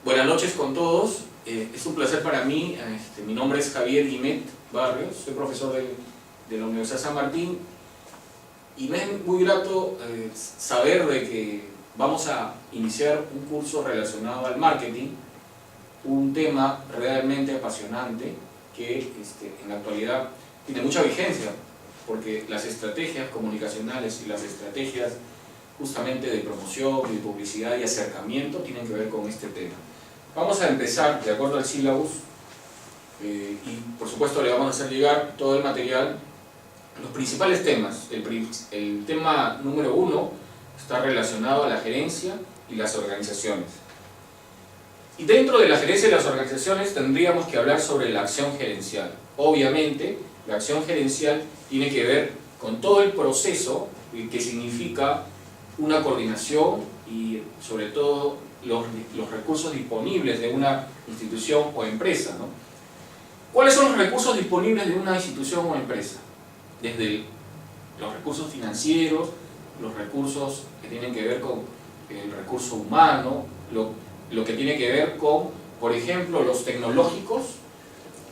Buenas noches con todos. Es un placer para mí. Mi nombre es Javier Guimet Barrios, soy profesor de la Universidad San Martín y me es muy grato saber de que vamos a iniciar un curso relacionado al marketing, un tema realmente apasionante que en la actualidad tiene mucha vigencia, porque las estrategias comunicacionales y las estrategias justamente de promoción, de publicidad y acercamiento tienen que ver con este tema. Vamos a empezar de acuerdo al sílabus y por supuesto le vamos a hacer llegar todo el material, los principales temas. El tema número 1 está relacionado a la gerencia y las organizaciones. Y dentro de la gerencia y las organizaciones tendríamos que hablar sobre la acción gerencial. Obviamente, la acción gerencial tiene que ver con todo el proceso que significa una coordinación y sobre todo los recursos disponibles de una institución o empresa, ¿no? ¿Cuáles son los recursos disponibles de una institución o empresa? Desde los recursos financieros, los recursos que tienen que ver con el recurso humano, lo que tiene que ver con, por ejemplo, los tecnológicos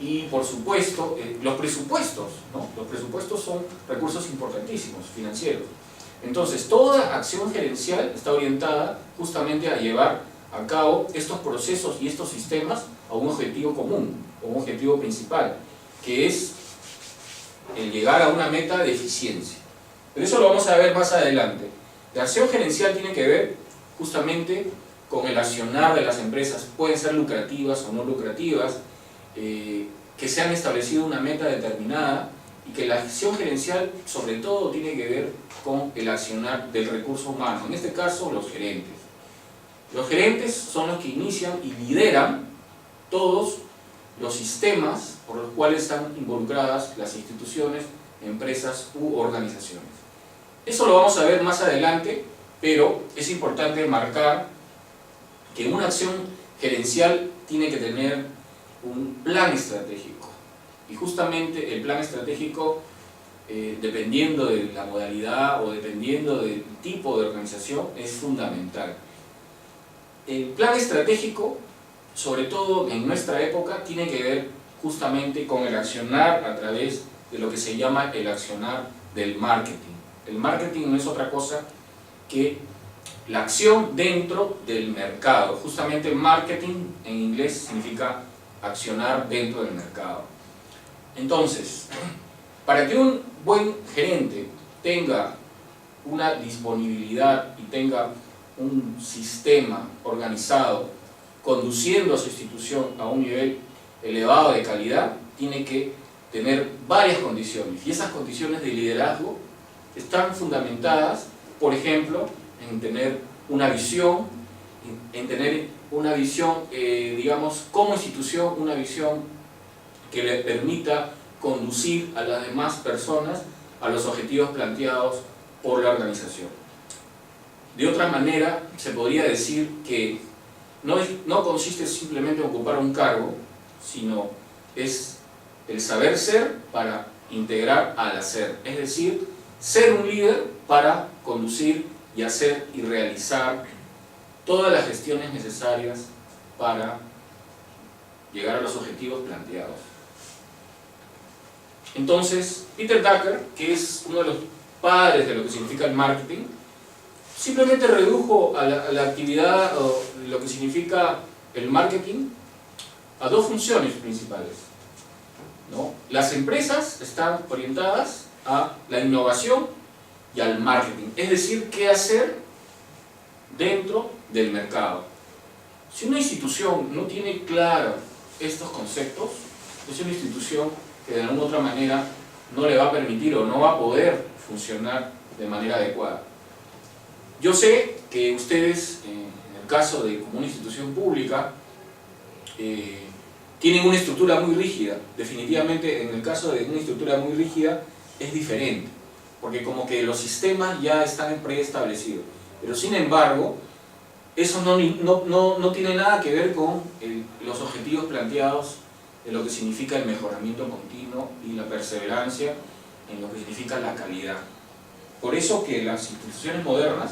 y, por supuesto, los presupuestos, ¿no? Los presupuestos son recursos importantísimos, financieros. Entonces, toda acción gerencial está orientada justamente a llevar a cabo estos procesos y estos sistemas a un objetivo común, o un objetivo principal, que es el llegar a una meta de eficiencia. Pero eso lo vamos a ver más adelante. La acción gerencial tiene que ver justamente con el accionar de las empresas, pueden ser lucrativas o no lucrativas, que se han establecido una meta determinada, y que la acción gerencial sobre todo tiene que ver con el accionar del recurso humano, en este caso los gerentes. Los gerentes son los que inician y lideran todos los sistemas por los cuales están involucradas las instituciones, empresas u organizaciones. Eso lo vamos a ver más adelante, pero es importante marcar que una acción gerencial tiene que tener un plan estratégico. Y justamente el plan estratégico, dependiendo de la modalidad o dependiendo del tipo de organización, es fundamental. El plan estratégico, sobre todo en nuestra época, tiene que ver justamente con el accionar a través de lo que se llama el accionar del marketing. El marketing no es otra cosa que la acción dentro del mercado. Justamente marketing en inglés significa accionar dentro del mercado. Entonces, para que un buen gerente tenga una disponibilidad y tenga un sistema organizado conduciendo a su institución a un nivel elevado de calidad, tiene que tener varias condiciones, y esas condiciones de liderazgo están fundamentadas, por ejemplo, en tener una visión, digamos, como institución, una visión que le permita conducir a las demás personas a los objetivos planteados por la organización. De otra manera, se podría decir que no consiste simplemente en ocupar un cargo, sino es el saber ser para integrar al hacer, es decir, ser un líder para conducir y hacer y realizar todas las gestiones necesarias para llegar a los objetivos planteados. Entonces, Peter Drucker, que es uno de los padres de lo que significa el marketing, simplemente redujo a la actividad o lo que significa el marketing a dos funciones principales, ¿no? Las empresas están orientadas a la innovación y al marketing, es decir, qué hacer dentro del mercado. Si una institución no tiene claros estos conceptos, es una institución que de alguna u otra manera no le va a permitir o no va a poder funcionar de manera adecuada. Yo sé que ustedes, en el caso de como una institución pública, tienen una estructura muy rígida. Definitivamente, en el caso de una estructura muy rígida, es diferente, porque como que los sistemas ya están preestablecidos. Pero sin embargo, eso no tiene nada que ver con los objetivos planteados de lo que significa el mejoramiento continuo y la perseverancia en lo que significa la calidad. Por eso que las instituciones modernas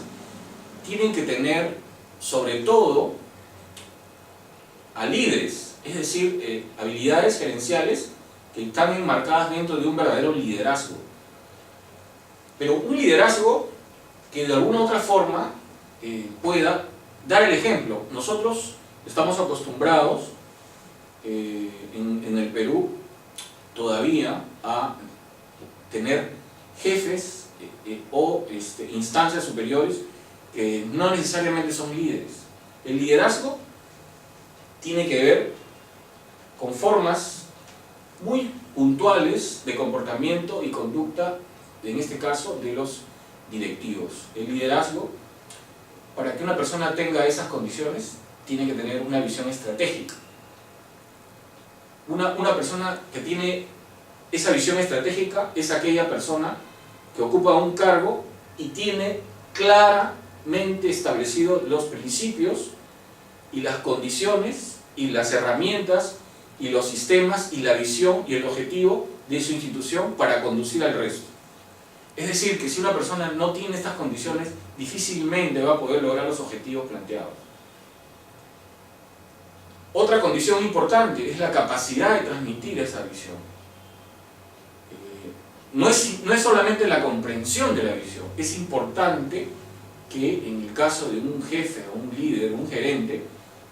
tienen que tener, sobre todo, a líderes, es decir, habilidades gerenciales que están enmarcadas dentro de un verdadero liderazgo. Pero un liderazgo que de alguna u otra forma pueda dar el ejemplo. Nosotros estamos acostumbrados en el Perú todavía a tener jefes o instancias superiores que no necesariamente son líderes. El liderazgo tiene que ver con formas muy puntuales de comportamiento y conducta, en este caso de los directivos. El liderazgo, para que una persona tenga esas condiciones, tiene que tener una visión estratégica. Una persona que tiene esa visión estratégica es aquella persona que ocupa un cargo y tiene claramente establecidos los principios y las condiciones y las herramientas y los sistemas y la visión y el objetivo de su institución para conducir al resto. Es decir, que si una persona no tiene estas condiciones, difícilmente va a poder lograr los objetivos planteados. Otra condición importante es la capacidad de transmitir esa visión. No es solamente la comprensión de la visión, es importante que en el caso de un jefe o un líder, un gerente,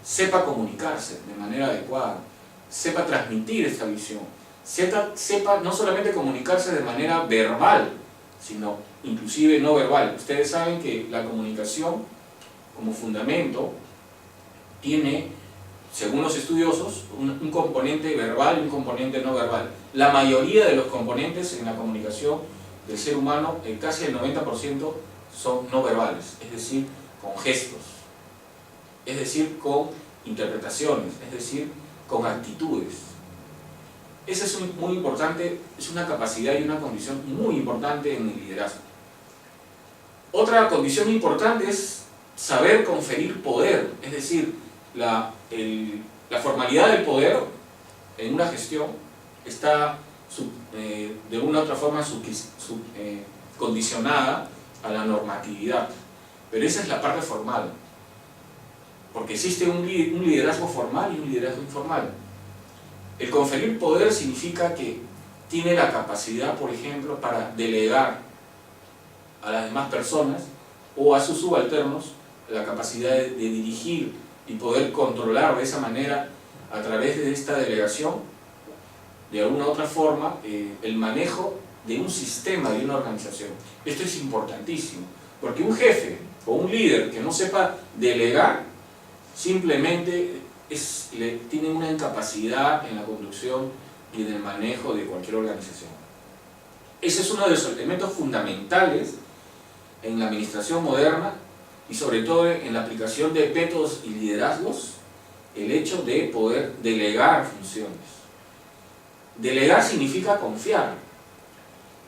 sepa comunicarse de manera adecuada, sepa transmitir esta visión, sepa no solamente comunicarse de manera verbal, sino inclusive no verbal. Ustedes saben que la comunicación como fundamento tiene, según los estudiosos, un componente verbal y un componente no verbal. La mayoría de los componentes en la comunicación del ser humano, casi el 90%, son no verbales, es decir, con gestos, es decir, con interpretaciones, es decir, con actitudes. Esa es muy importante, es una capacidad y una condición muy importante en el liderazgo. Otra condición importante es saber conferir poder, es decir, la formalidad del poder en una gestión está de una u otra forma condicionada a la normatividad, pero esa es la parte formal, porque existe un liderazgo formal y un liderazgo informal. El conferir poder significa que tiene la capacidad, por ejemplo, para delegar a las demás personas o a sus subalternos la capacidad de dirigir y poder controlar de esa manera, a través de esta delegación, de alguna u otra forma, el manejo de un sistema, de una organización. Esto es importantísimo, porque un jefe o un líder que no sepa delegar, simplemente tiene una incapacidad en la conducción y en el manejo de cualquier organización. Ese es uno de los elementos fundamentales en la administración moderna y sobre todo en la aplicación de métodos y liderazgos, el hecho de poder delegar funciones. Delegar significa confiar.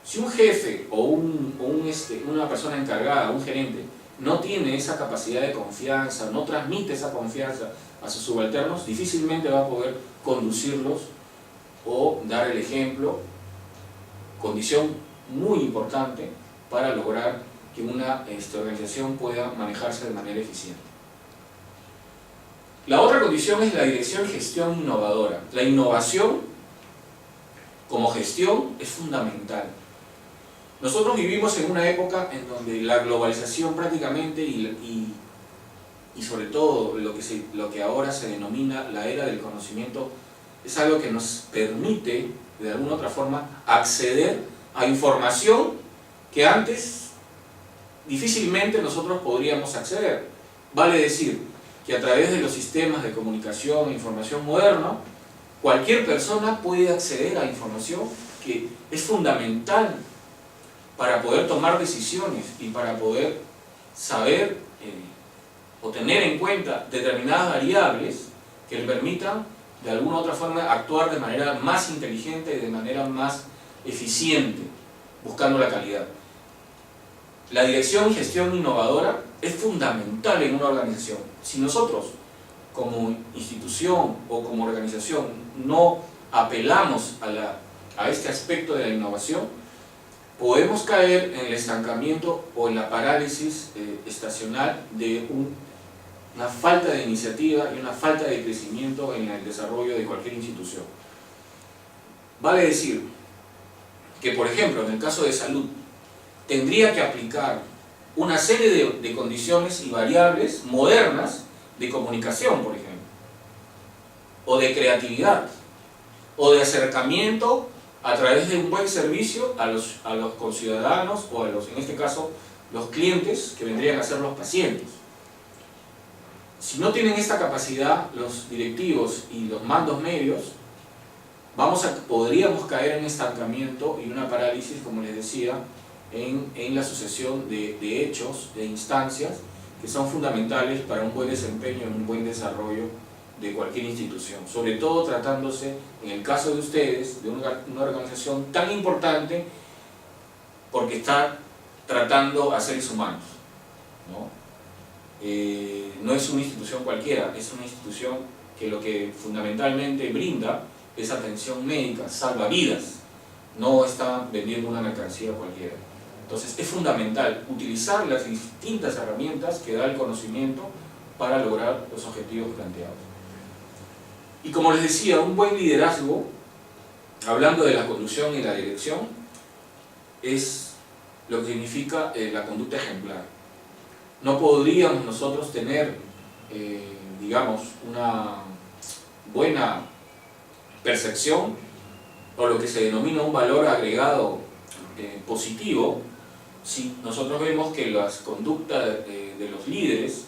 Si un jefe o una persona encargada, un gerente, no tiene esa capacidad de confianza, no transmite esa confianza a sus subalternos, difícilmente va a poder conducirlos o dar el ejemplo, condición muy importante para lograr que una organización pueda manejarse de manera eficiente. La otra condición es la dirección y gestión innovadora. La innovación como gestión es fundamental. Nosotros vivimos en una época en donde la globalización prácticamente y sobre todo lo que ahora se denomina la era del conocimiento es algo que nos permite de alguna otra forma acceder a información que antes difícilmente nosotros podríamos acceder. Vale decir que a través de los sistemas de comunicación e información modernos, cualquier persona puede acceder a información que es fundamental para poder tomar decisiones y para poder saber o tener en cuenta determinadas variables que le permitan de alguna u otra forma actuar de manera más inteligente y de manera más eficiente, buscando la calidad. La dirección y gestión innovadora es fundamental en una organización. Si nosotros, como institución o como organización, no apelamos a este aspecto de la innovación, podemos caer en el estancamiento o en la parálisis estacional de una falta de iniciativa y una falta de crecimiento en el desarrollo de cualquier institución. Vale decir que, por ejemplo, en el caso de salud, tendría que aplicar una serie de condiciones y variables modernas de comunicación, por ejemplo, o de creatividad, o de acercamiento a través de un buen servicio a los conciudadanos o a los, en este caso, los clientes que vendrían a ser los pacientes. Si no tienen esta capacidad los directivos y los mandos medios, podríamos caer en estancamiento y una parálisis, como les decía, en la sucesión de hechos, de instancias que son fundamentales para un buen desempeño y un buen desarrollo de cualquier institución, sobre todo tratándose, en el caso de ustedes, de una organización tan importante porque está tratando a seres humanos, ¿no? No es una institución cualquiera, es una institución que lo que fundamentalmente brinda es atención médica, salva vidas, no está vendiendo una mercancía cualquiera. Entonces es fundamental utilizar las distintas herramientas que da el conocimiento para lograr los objetivos planteados. Y como les decía, un buen liderazgo, hablando de la conducción y la dirección, es lo que significa la conducta ejemplar. No podríamos nosotros tener, digamos, una buena percepción o lo que se denomina un valor agregado positivo si nosotros vemos que las conductas de los líderes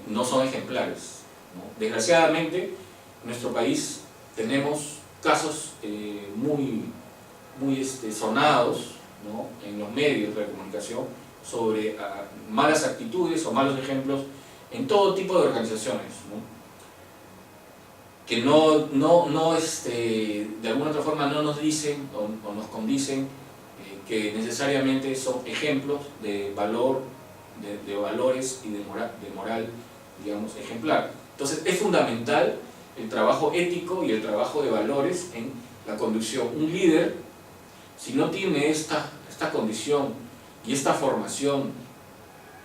no son ejemplares, ¿no? Desgraciadamente, en nuestro país tenemos casos muy sonados, ¿no?, en los medios de comunicación sobre malas actitudes o malos ejemplos en todo tipo de organizaciones, ¿no?, que de alguna otra forma no nos dicen o nos condicen que necesariamente son ejemplos de valor, de valores y de moral, digamos, ejemplar. Entonces es fundamental el trabajo ético y el trabajo de valores en la conducción. Un líder, si no tiene esta condición y esta formación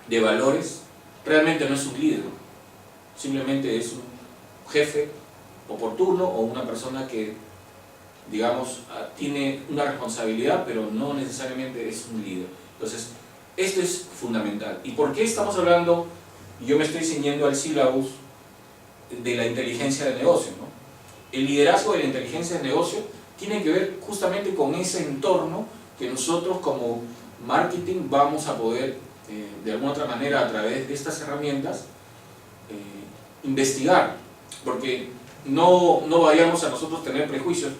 de valores, realmente no es un líder, simplemente es un jefe oportuno o una persona que, digamos, tiene una responsabilidad, pero no necesariamente es un líder. Entonces, esto es fundamental. ¿Y por qué estamos hablando? Yo me estoy ciñendo al sílabus de la inteligencia de negocio, ¿no? El liderazgo de la inteligencia de negocio tiene que ver justamente con ese entorno que nosotros como marketing vamos a poder, de alguna otra manera, a través de estas herramientas, investigar, porque no vayamos a nosotros tener prejuicios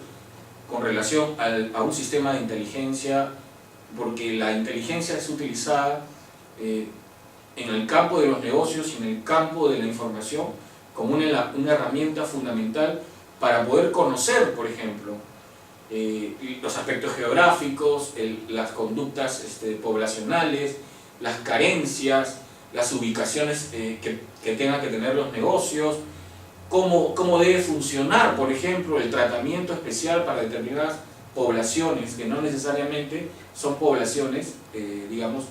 con relación a un sistema de inteligencia, porque la inteligencia es utilizada en el campo de los negocios y en el campo de la información como una herramienta fundamental para poder conocer, por ejemplo, los aspectos geográficos, las conductas poblacionales, las carencias, las ubicaciones que tengan que tener los negocios, cómo debe funcionar, por ejemplo, el tratamiento especial para determinadas poblaciones que no necesariamente son poblaciones, digamos,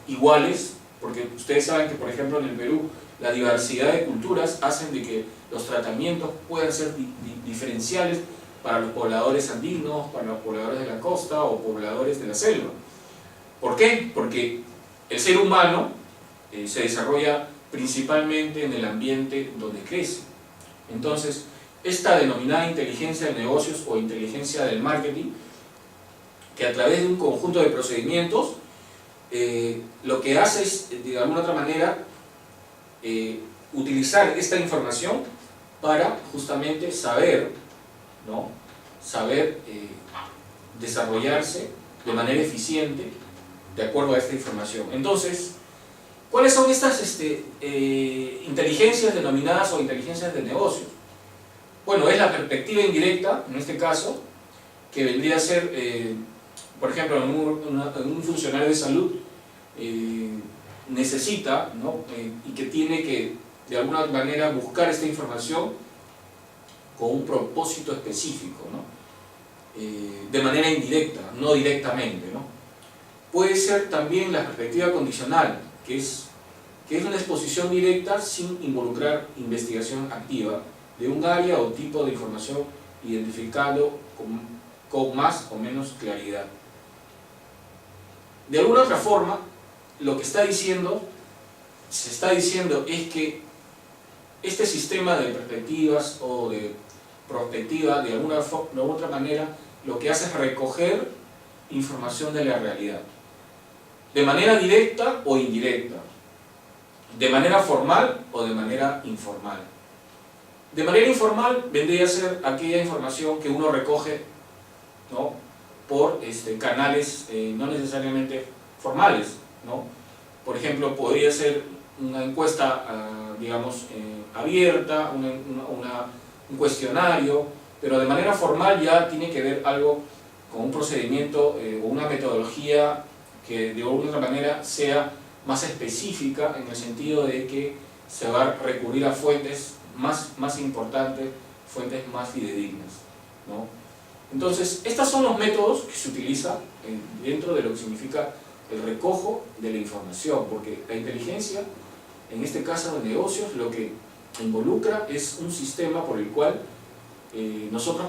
iguales, porque ustedes saben que, por ejemplo, en el Perú la diversidad de culturas hacen de que los tratamientos puedan ser diferenciales para los pobladores andinos, para los pobladores de la costa o pobladores de la selva. ¿Por qué? Porque el ser humano se desarrolla principalmente en el ambiente donde crece. Entonces, esta denominada inteligencia de negocios o inteligencia del marketing, que a través de un conjunto de procedimientos, lo que hace es, de alguna otra manera, utilizar esta información para justamente saber, ¿no?, desarrollarse de manera eficiente de acuerdo a esta información. Entonces, ¿cuáles son estas inteligencias denominadas o inteligencias de negocios? Bueno, es la perspectiva indirecta, en este caso, que vendría a ser, por ejemplo, en un funcionario de salud necesita, ¿no?, y que tiene que, de alguna manera, buscar esta información con un propósito específico, ¿no?, de manera indirecta, no directamente, ¿no? Puede ser también la perspectiva condicional, que es que es una exposición directa sin involucrar investigación activa de un área o tipo de información, identificando con más o menos claridad. De alguna otra forma, lo que se está diciendo es que este sistema de perspectivas o de prospectiva, de alguna u otra manera, lo que hace es recoger información de la realidad, de manera directa o indirecta, de manera formal o de manera informal. De manera informal vendría a ser aquella información que uno recoge, ¿no?, por canales no necesariamente formales, ¿no? Por ejemplo, podría ser una encuesta, digamos, abierta, un cuestionario, pero de manera formal ya tiene que ver algo con un procedimiento o una metodología que de alguna otra manera sea más específica, en el sentido de que se va a recurrir a fuentes más importantes, fuentes más fidedignas, ¿no? Entonces, estos son los métodos que se utilizan dentro de lo que significa el recojo de la información, porque la inteligencia, en este caso de negocios, lo que involucra es un sistema por el cual nosotros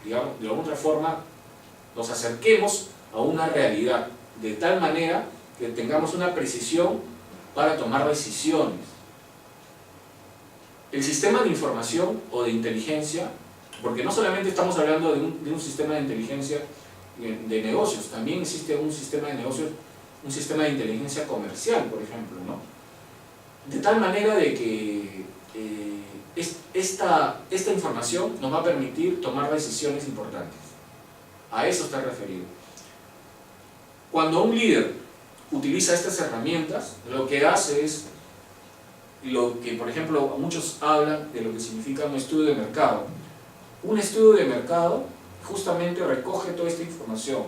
digamos, de alguna otra forma, nos acerquemos a una realidad, de tal manera que tengamos una precisión para tomar decisiones. El sistema de información o de inteligencia, porque no solamente estamos hablando de un sistema de inteligencia de negocios, también existe un sistema de negocios, un sistema de inteligencia comercial, por ejemplo, ¿no? De tal manera de que esta información nos va a permitir tomar decisiones importantes. A eso está referido. Cuando un líder utiliza estas herramientas, lo que hace es lo que, por ejemplo, muchos hablan de lo que significa un estudio de mercado. Un estudio de mercado justamente recoge toda esta información.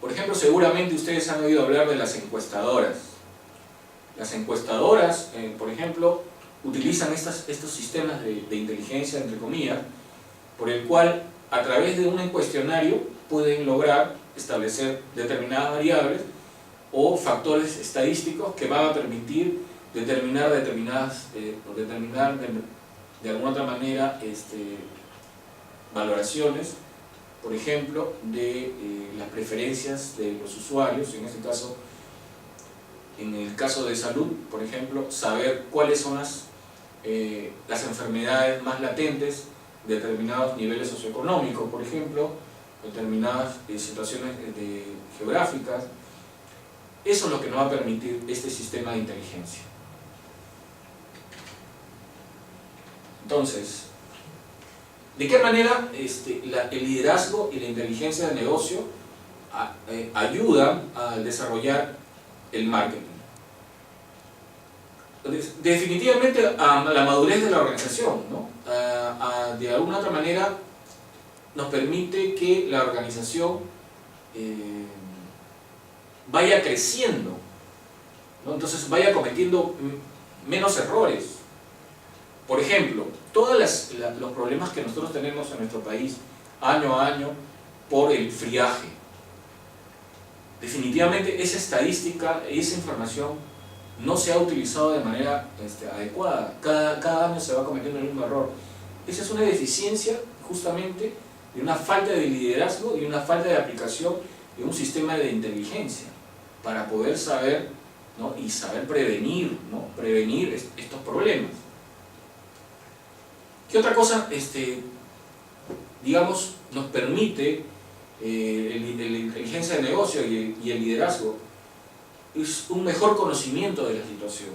Por ejemplo, seguramente ustedes han oído hablar de las encuestadoras. Las encuestadoras, por ejemplo, utilizan estos sistemas de inteligencia, entre comillas, por el cual a través de un cuestionario pueden lograr establecer determinadas variables o factores estadísticos que van a permitir determinar de alguna otra manera valoraciones, por ejemplo, de las preferencias de los usuarios, en el caso de salud, por ejemplo, saber cuáles son las enfermedades más latentes de determinados niveles socioeconómicos, por ejemplo, determinadas situaciones geográficas. Eso es lo que nos va a permitir este sistema de inteligencia. Entonces, ¿de qué manera el liderazgo y la inteligencia de negocio ayudan a desarrollar el marketing? Definitivamente a la madurez de la organización, ¿no? De alguna otra manera nos permite que la organización vaya creciendo, ¿no? Entonces vaya cometiendo menos errores. Por ejemplo, todos los problemas que nosotros tenemos en nuestro país año a año por el friaje, definitivamente esa estadística y esa información no se ha utilizado de manera adecuada. Cada año se va cometiendo el mismo error. Esa es una deficiencia justamente de una falta de liderazgo y una falta de aplicación de un sistema de inteligencia para poder saber, ¿no?, y saber prevenir, ¿no?, prevenir estos problemas. ¿Qué otra cosa, digamos, nos permite la inteligencia de negocio y el liderazgo? Es un mejor conocimiento de la situación.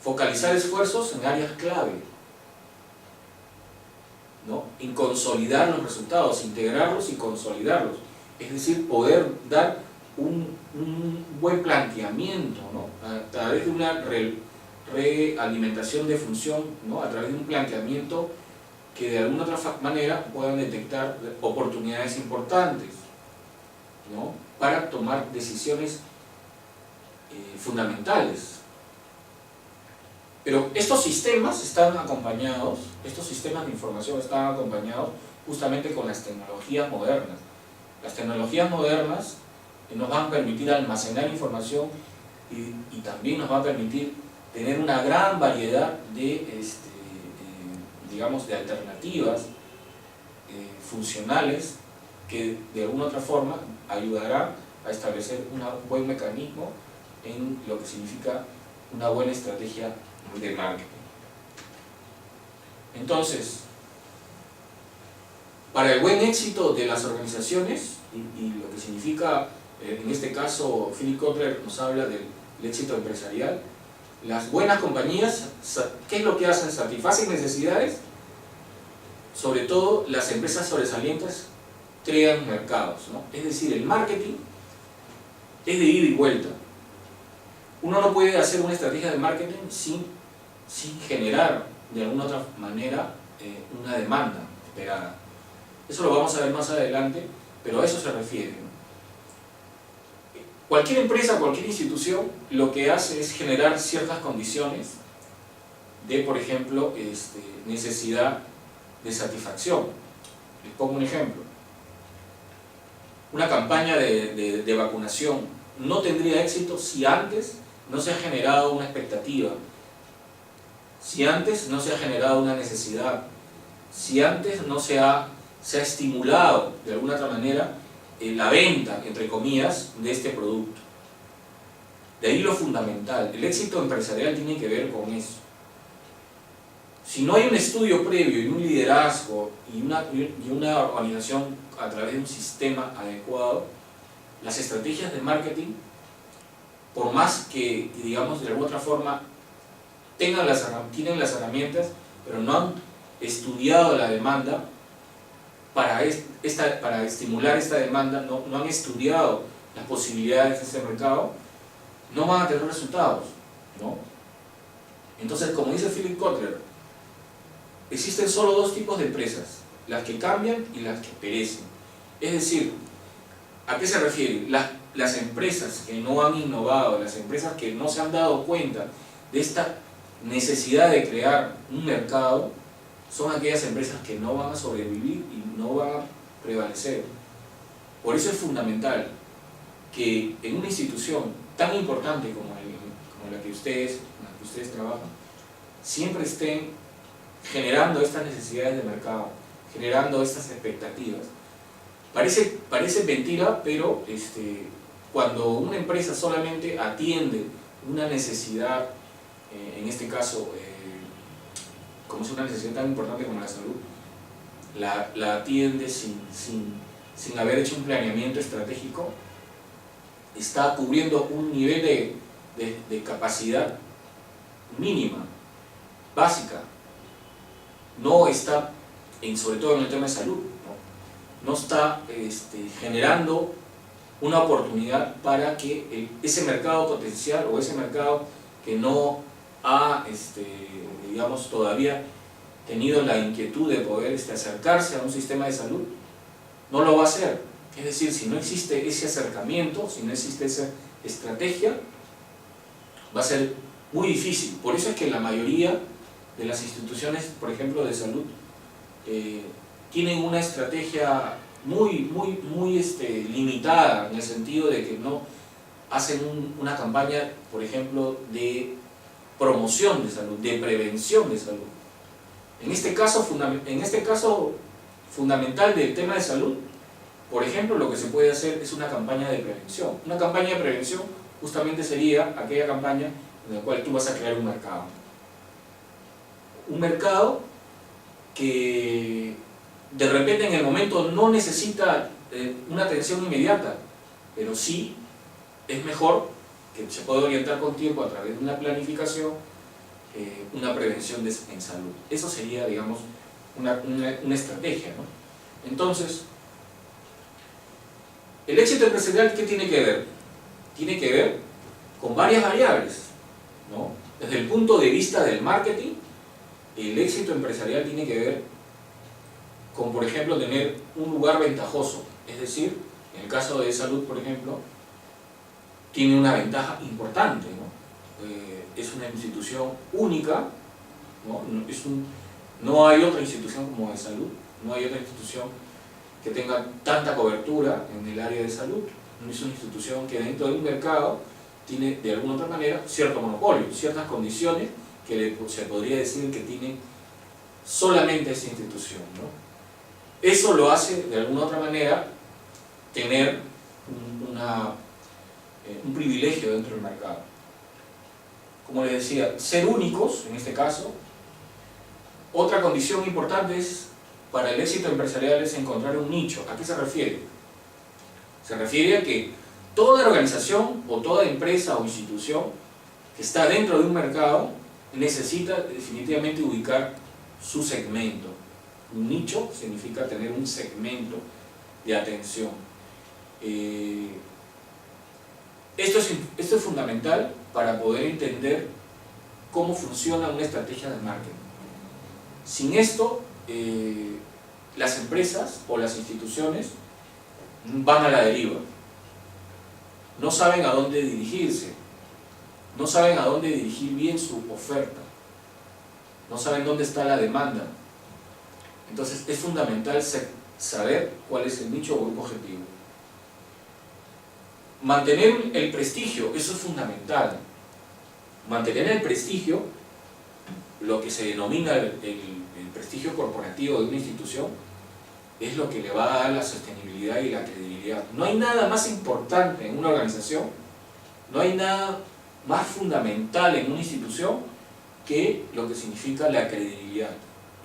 Focalizar esfuerzos en áreas clave, ¿no? En consolidar los resultados, integrarlos y consolidarlos. Es decir, poder dar un buen planteamiento, ¿no?, a través de una realimentación de función, ¿no?, a través de un planteamiento que de alguna otra manera puedan detectar oportunidades importantes, ¿no?, para tomar decisiones fundamentales. Pero estos sistemas están acompañados, estos sistemas de información están acompañados justamente con las tecnologías modernas. Las tecnologías modernas nos van a permitir almacenar información y también nos va a permitir tener una gran variedad de, digamos, de alternativas funcionales que de alguna otra forma ayudarán a establecer un buen mecanismo en lo que significa una buena estrategia de marketing. Entonces, para el buen éxito de las organizaciones y lo que significa, en este caso Philip Kotler nos habla del éxito empresarial, las buenas compañías, ¿qué es lo que hacen? Satisfacen necesidades. Sobre todo las empresas sobresalientes crean mercados, ¿no? Es decir, el marketing es de ida y vuelta. Uno no puede hacer una estrategia de marketing sin generar de alguna otra manera una demanda esperada. Eso lo vamos a ver más adelante, pero a eso se refiere, ¿no? Cualquier empresa, cualquier institución, lo que hace es generar ciertas condiciones de, por ejemplo, necesidad de satisfacción. Les pongo un ejemplo. Una campaña de vacunación no tendría éxito si antes no se ha generado una expectativa, si antes no se ha generado una necesidad, si antes no se ha estimulado de alguna otra manera la venta, entre comillas, de este producto. De ahí lo fundamental. El éxito empresarial tiene que ver con eso. Si no hay un estudio previo y un liderazgo y una organización a través de un sistema adecuado, las estrategias de marketing, por más que digamos de alguna otra forma tienen las herramientas, pero no han estudiado la demanda para estimular esta demanda, no han estudiado las posibilidades de ese mercado, no van a tener resultados, ¿no? Entonces, como dice Philip Kotler, existen solo dos tipos de empresas, las que cambian y las que perecen. Es decir, ¿a qué se refiere? Las empresas que no han innovado, las empresas que no se han dado cuenta de esta necesidad de crear un mercado, son aquellas empresas que no van a sobrevivir y no van a prevalecer. Por eso es fundamental que en una institución tan importante como la que ustedes trabajan, siempre estén generando estas necesidades de mercado, generando estas expectativas. Parece mentira, pero cuando una empresa solamente atiende una necesidad, en este caso, como es una necesidad tan importante como la salud, la atiende sin haber hecho un planeamiento estratégico, está cubriendo un nivel de capacidad mínima, básica. No está, sobre todo en el tema de salud, no está generando una oportunidad para que ese mercado potencial o ese mercado que no ha, digamos, todavía tenido la inquietud de poder acercarse a un sistema de salud, no lo va a hacer. Es decir, si no existe ese acercamiento, si no existe esa estrategia, va a ser muy difícil. Por eso es que la mayoría de las instituciones, por ejemplo, de salud, tienen una estrategia muy limitada, en el sentido de que no hacen una campaña, por ejemplo, de promoción de salud, de prevención de salud. En este caso fundamental del tema de salud, por ejemplo, lo que se puede hacer es una campaña de prevención. Una campaña de prevención justamente sería aquella campaña en la cual tú vas a crear un mercado. Un mercado que de repente en el momento no necesita una atención inmediata, pero sí es mejor que se pueda orientar con tiempo a través de una planificación, una prevención en salud. Eso sería, digamos, una estrategia, ¿no? Entonces, el éxito empresarial, ¿qué tiene que ver? Tiene que ver con varias variables, ¿no? Desde el punto de vista del marketing, el éxito empresarial tiene que ver con, por ejemplo, tener un lugar ventajoso. Es decir, en el caso de salud, por ejemplo, tiene una ventaja importante, ¿no? Es una institución única, ¿no? No hay otra institución como de salud, no hay otra institución que tenga tanta cobertura en el área de salud. es una institución que dentro de un mercado tiene de alguna otra manera cierto monopolio, ciertas condiciones que se podría decir que tiene solamente esa institución, ¿no? Eso lo hace de alguna otra manera tener un privilegio dentro del mercado. Como les decía, ser únicos, en este caso. Otra condición importante para el éxito empresarial es encontrar un nicho. ¿A qué se refiere? Se refiere a que toda organización o toda empresa o institución que está dentro de un mercado necesita definitivamente ubicar su segmento. Un nicho significa tener un segmento de atención. Esto es fundamental para poder entender cómo funciona una estrategia de marketing. Sin esto, las empresas o las instituciones van a la deriva. No saben a dónde dirigirse, no saben a dónde dirigir bien su oferta, no saben dónde está la demanda. Entonces es fundamental saber cuál es el nicho o grupo objetivo. Mantener el prestigio, eso es fundamental. Mantener el prestigio, lo que se denomina el prestigio corporativo de una institución, es lo que le va a dar la sostenibilidad y la credibilidad. No hay nada más importante en una organización, no hay nada más fundamental en una institución que lo que significa la credibilidad.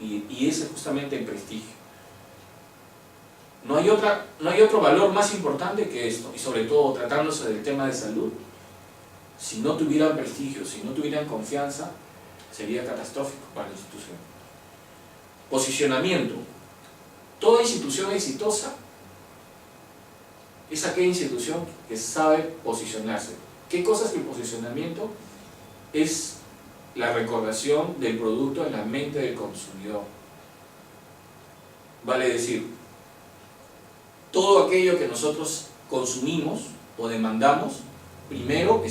Y ese es justamente el prestigio. No hay otro valor más importante que esto, y sobre todo tratándose del tema de salud. Si no tuvieran prestigio, si no tuvieran confianza, sería catastrófico para la institución. Posicionamiento. Toda institución exitosa es aquella institución que sabe posicionarse. ¿Qué cosa es el posicionamiento? Es la recordación del producto en la mente del consumidor. Vale decir, todo aquello que nosotros consumimos o demandamos, primero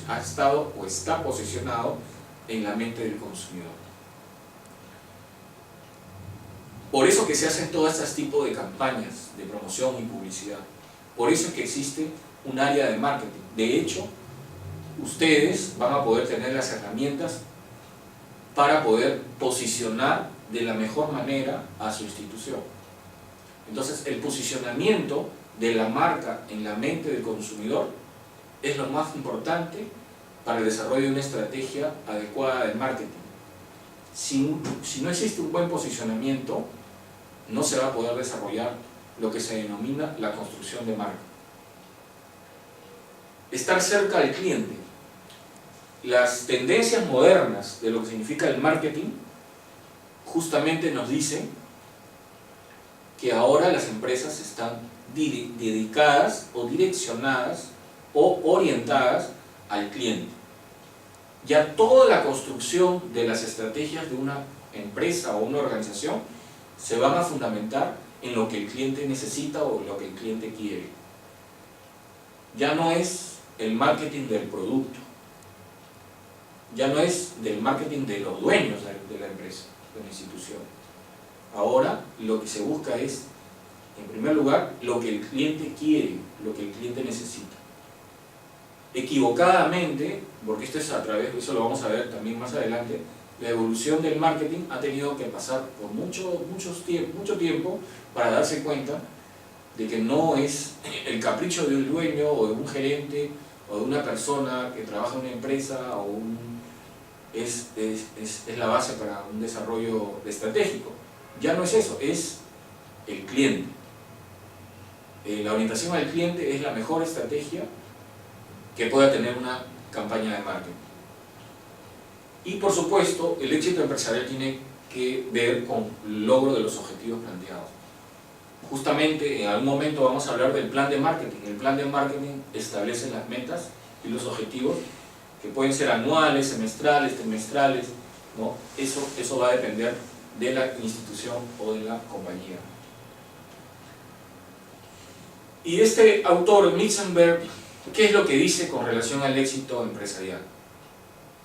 ha estado o está posicionado en la mente del consumidor. Por eso que se hacen todos estos tipos de campañas de promoción y publicidad. Por eso es que existe un área de marketing. De hecho, ustedes van a poder tener las herramientas para poder posicionar de la mejor manera a su institución. Entonces, el posicionamiento de la marca en la mente del consumidor es lo más importante para el desarrollo de una estrategia adecuada de marketing. Si no existe un buen posicionamiento, no se va a poder desarrollar lo que se denomina la construcción de marca. Estar cerca del cliente. Las tendencias modernas de lo que significa el marketing justamente nos dicen que ahora las empresas están dedicadas o direccionadas o orientadas al cliente. Ya toda la construcción de las estrategias de una empresa o una organización se van a fundamentar en lo que el cliente necesita o lo que el cliente quiere. Ya no es el marketing del producto, ya no es del marketing de los dueños de la empresa, de la institución. Ahora lo que se busca es, en primer lugar, lo que el cliente quiere, lo que el cliente necesita. Equivocadamente, porque esto es a través, eso lo vamos a ver también más adelante, la evolución del marketing ha tenido que pasar por mucho tiempo para darse cuenta de que no es el capricho de un dueño o de un gerente o de una persona que trabaja en una empresa es la base para un desarrollo estratégico. Ya no es eso, es el cliente. La orientación al cliente es la mejor estrategia que pueda tener una campaña de marketing. Y por supuesto, el éxito empresarial tiene que ver con el logro de los objetivos planteados. Justamente en algún momento vamos a hablar del plan de marketing. El plan de marketing establece las metas y los objetivos que pueden ser anuales, semestrales, trimestrales, ¿no? Eso va a depender de la institución o de la compañía. Y este autor, Mitzenberg, ¿qué es lo que dice con relación al éxito empresarial?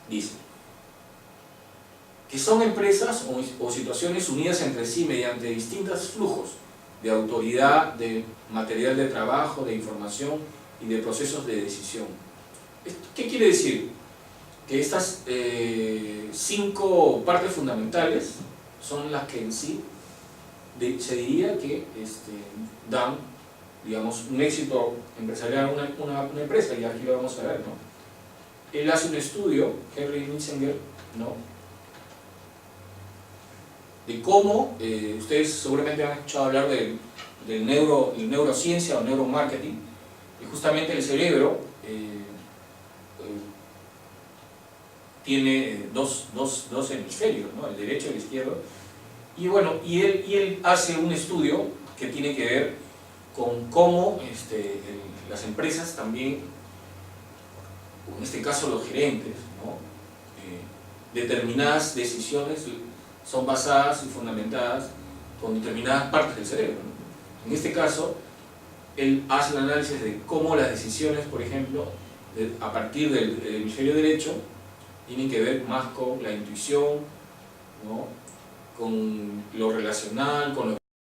Dice que son empresas o situaciones unidas entre sí mediante distintos flujos de autoridad, de material de trabajo, de información y de procesos de decisión. ¿Qué quiere decir? Que estas 5 partes fundamentales son las que en sí se diría que dan, digamos, un éxito empresarial a una empresa, y aquí lo vamos a ver, ¿no? Él hace un estudio, Henry Nitzinger, ¿no?, de cómo, ustedes seguramente han escuchado hablar del neurociencia o neuromarketing, y justamente el cerebro tiene dos hemisferios, ¿no?, el derecho y el izquierdo, y bueno, y él hace un estudio que tiene que ver con cómo las empresas también, o en este caso los gerentes, ¿no?, determinadas decisiones son basadas y fundamentadas con determinadas partes del cerebro, ¿no? En este caso, él hace un análisis de cómo las decisiones, por ejemplo, a partir del hemisferio derecho, tienen que ver más con la intuición, ¿no?, con lo relacional, con lo